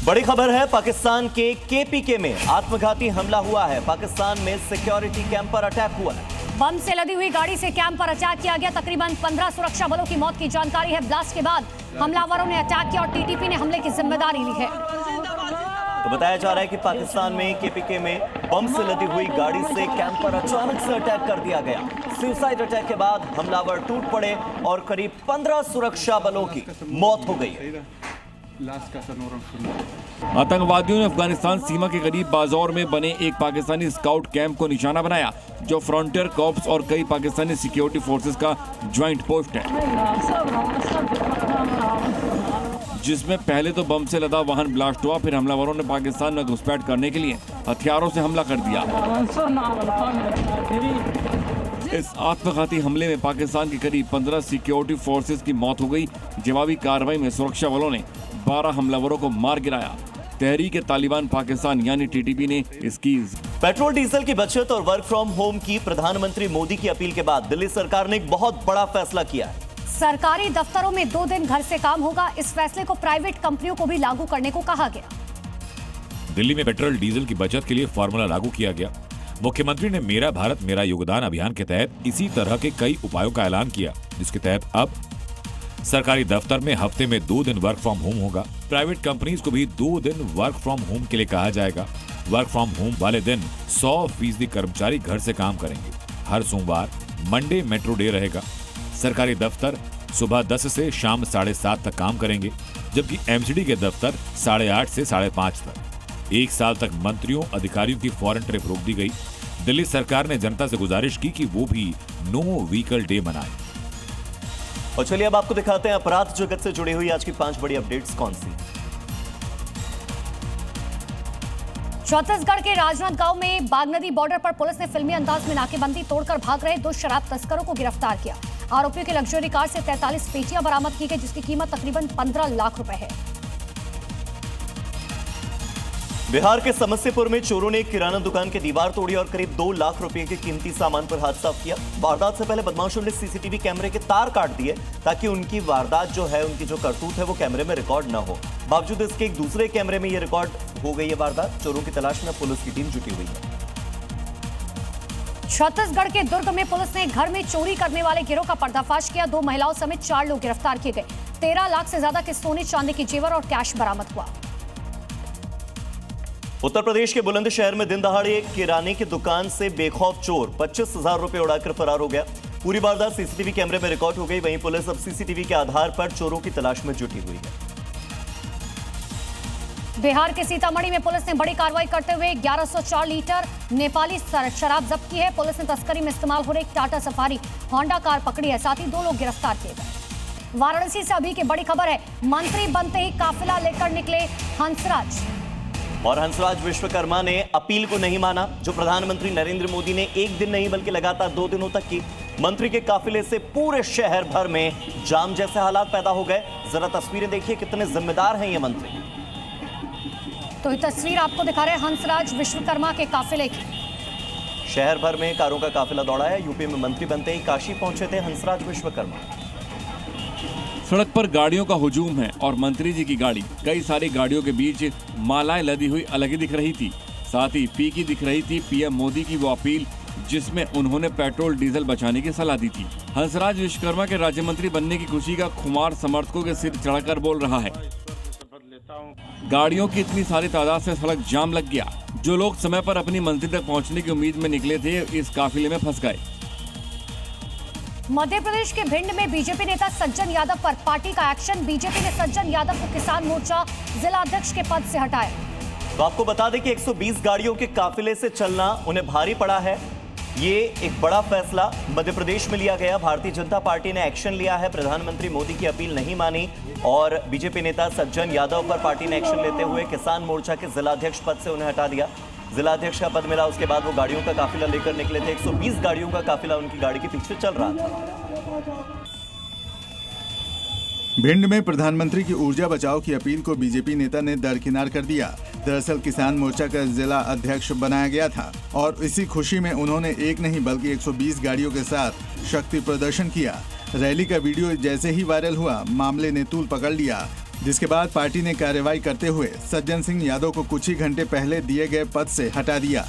बड़ी खबर है, पाकिस्तान के केपीके में आत्मघाती हमला हुआ है। पाकिस्तान में सिक्योरिटी कैंप पर अटैक हुआ है। बम से लदी हुई गाड़ी से कैंप पर अटैक किया गया। तकरीबन 15 सुरक्षा बलों की मौत की जानकारी है। ब्लास्ट के बाद हमलावरों ने अटैक किया और टीटीपी ने हमले की जिम्मेदारी ली है। तो बताया जा रहा है कि पाकिस्तान में केपीके में बम से लदी हुई गाड़ी से कैंप पर अचानक से अटैक कर दिया गया। सुसाइड अटैक के बाद हमलावर टूट पड़े और करीब 15 सुरक्षा बलों की मौत हो गई। आतंकवादियों ने अफगानिस्तान सीमा के करीब बाजौर में बने एक पाकिस्तानी स्काउट कैंप को निशाना बनाया, जो फ्रंटियर कॉर्प्स और कई पाकिस्तानी सिक्योरिटी फोर्सेस का ज्वाइंट पोस्ट है, जिसमें पहले तो बम से लदा वाहन ब्लास्ट हुआ, फिर हमलावरों ने पाकिस्तान में घुसपैठ करने के लिए हथियारों से हमला कर दिया। इस आत्मघाती हमले में पाकिस्तान के करीब 15 सिक्योरिटी फोर्सेस की मौत हो गई। जवाबी कार्रवाई में सुरक्षा बलों ने 12 हमलावरों को मार गिराया। तहरीक तालिबान पाकिस्तान यानी टीटीपी ने इसकी पेट्रोल डीजल की बचत और वर्क फ्रॉम होम की प्रधानमंत्री मोदी की अपील के बाद दिल्ली सरकार ने एक बहुत बड़ा फैसला किया है। सरकारी दफ्तरों में 2 दिन घर से काम होगा। इस फैसले को प्राइवेट कंपनियों को भी लागू करने को कहा गया। दिल्ली में पेट्रोल डीजल की बचत के लिए फॉर्मूला लागू किया गया। मुख्यमंत्री ने मेरा भारत मेरा योगदान अभियान के तहत इसी तरह के कई उपायों का ऐलान किया, जिसके तहत अब सरकारी दफ्तर में हफ्ते में 2 दिन वर्क फ्रॉम होम होगा। प्राइवेट कंपनीज को भी 2 दिन वर्क फ्रॉम होम के लिए कहा जाएगा। वर्क फ्रॉम होम वाले दिन 100% कर्मचारी घर से काम करेंगे। हर सोमवार मंडे मेट्रो डे रहेगा। सरकारी दफ्तर सुबह 10 से शाम 7:30 तक काम करेंगे, जबकि एमसीडी के दफ्तर 8:30 से 5:30 तक। 1 साल तक मंत्रियों अधिकारियों की फॉरेन ट्रिप रोक दी गई। दिल्ली सरकार ने जनता से गुजारिश की कि वो भी नो व्हीकल डे मनाए। और चलिए अब आपको दिखाते हैं अपराध जगत से जुड़ी हुई आज की 5 बड़ी अपडेट्स कौन सी। छत्तीसगढ़ के राजनांद गांव में बागनदी बॉर्डर पर पुलिस ने फिल्मी अंदाज में नाकेबंदी तोड़कर भाग रहे 2 शराब तस्करों को गिरफ्तार किया। आरोपियों की लग्जरी कार से 43 पेटियां बरामद की गई, जिसकी कीमत तकरीबन 15 लाख रुपए है। बिहार के समस्तीपुर में चोरों ने एक किराना दुकान की दीवार तोड़ी और करीब 2 लाख रुपए के कीमती सामान पर हाथ साफ किया। वारदात से पहले बदमाशों ने सीसीटीवी कैमरे के तार काट दिए ताकि उनकी वारदात जो है, उनकी जो करतूत है वो कैमरे में रिकॉर्ड ना हो। बावजूद इसके एक दूसरे कैमरे में ये रिकॉर्ड हो गई है वारदात। चोरों की तलाश में पुलिस की टीम जुटी हुई है। छत्तीसगढ़ के दुर्ग में पुलिस ने घर में चोरी करने वाले गिरोह का पर्दाफाश किया। 2 महिलाओं समेत 4 लोग गिरफ्तार किए गए। 13 लाख से ज्यादा के सोने चांदी की जेवर और कैश बरामद हुआ। उत्तर प्रदेश के बुलंदशहर में दिन दहाड़े एक किराने की दुकान से बेखौफ चोर 25,000 रुपए उड़ाकर फरार हो गया। पूरी वारदात सीसीटीवी कैमरे में रिकॉर्ड हो गई। वहीं पुलिस अब सीसीटीवी के आधार पर चोरों की तलाश में जुटी हुई है। बिहार के सीतामढ़ी में पुलिस ने बड़ी कार्रवाई करते हुए 1104 लीटर नेपाली शराब जब्त की है। पुलिस ने तस्करी में इस्तेमाल हो रही एक टाटा सफारी होंडा कार पकड़ी है। साथ ही 2 लोग गिरफ्तार किए गए। वाराणसी से अभी की बड़ी खबर है। मंत्री बनते ही काफिला लेकर निकले हंसराज। और हंसराज विश्वकर्मा ने अपील को नहीं माना, जो प्रधानमंत्री नरेंद्र मोदी ने 1 दिन नहीं बल्कि लगातार 2 दिनों तक की। मंत्री के काफिले से पूरे शहर भर में जाम जैसे हालात पैदा हो गए। जरा तस्वीरें देखिए, कितने जिम्मेदार हैं ये मंत्री। तो ये तस्वीर आपको दिखा रहे हैं हंसराज विश्वकर्मा के काफिले की। शहर भर में कारों का काफिला दौड़ा है। यूपी में मंत्री बनते ही काशी पहुंचे थे हंसराज विश्वकर्मा। सड़क पर गाड़ियों का हुजूम है और मंत्री जी की गाड़ी कई सारी गाड़ियों के बीच मालाएं लदी हुई अलग ही दिख रही थी। साथ ही फीकी दिख रही थी पीएम मोदी की वो अपील, जिसमें उन्होंने पेट्रोल डीजल बचाने की सलाह दी थी। हंसराज विश्वकर्मा के राज्य मंत्री बनने की खुशी का खुमार समर्थकों के सिर चढ़कर बोल रहा है। गाड़ियों की इतनी सारी तादाद से सड़क जाम लग गया। जो लोग समय पर अपनी मंजिल तक पहुंचने की उम्मीद में निकले थे, इस काफिले में फंस गए। मध्य प्रदेश के भिंड में बीजेपी नेता सज्जन यादव पर पार्टी का एक्शन। बीजेपी ने सज्जन यादव को किसान मोर्चा जिला अध्यक्ष के पद से हटाया। तो आपको बता दें कि 120 गाड़ियों के काफिले से चलना उन्हें भारी पड़ा है। ये एक बड़ा फैसला मध्य प्रदेश में लिया गया। भारतीय जनता पार्टी ने एक्शन लिया है। प्रधानमंत्री मोदी की अपील नहीं मानी और बीजेपी नेता सज्जन यादव पर पार्टी ने एक्शन लेते हुए किसान मोर्चा के जिलाध्यक्ष पद से उन्हें हटा दिया। जिलाध्यक्ष का पद मिला, उसके बाद वो गाड़ियों का काफिला लेकर निकले थे। 120 गाड़ियों का काफिला उनकी गाड़ी के पीछे चल रहा था। भिंड में प्रधानमंत्री की ऊर्जा बचाओ की अपील को बीजेपी नेता ने दरकिनार कर दिया। दरअसल किसान मोर्चा का जिला अध्यक्ष बनाया गया था और इसी खुशी में उन्होंने एक नहीं बल्कि 120 गाड़ियों के साथ शक्ति प्रदर्शन किया। रैली का वीडियो जैसे ही वायरल हुआ, मामले ने तूल पकड़ लिया। जिसके बाद पार्टी ने कार्रवाई करते हुए सज्जन सिंह यादव को कुछ ही घंटे पहले दिए गए पद से हटा दिया।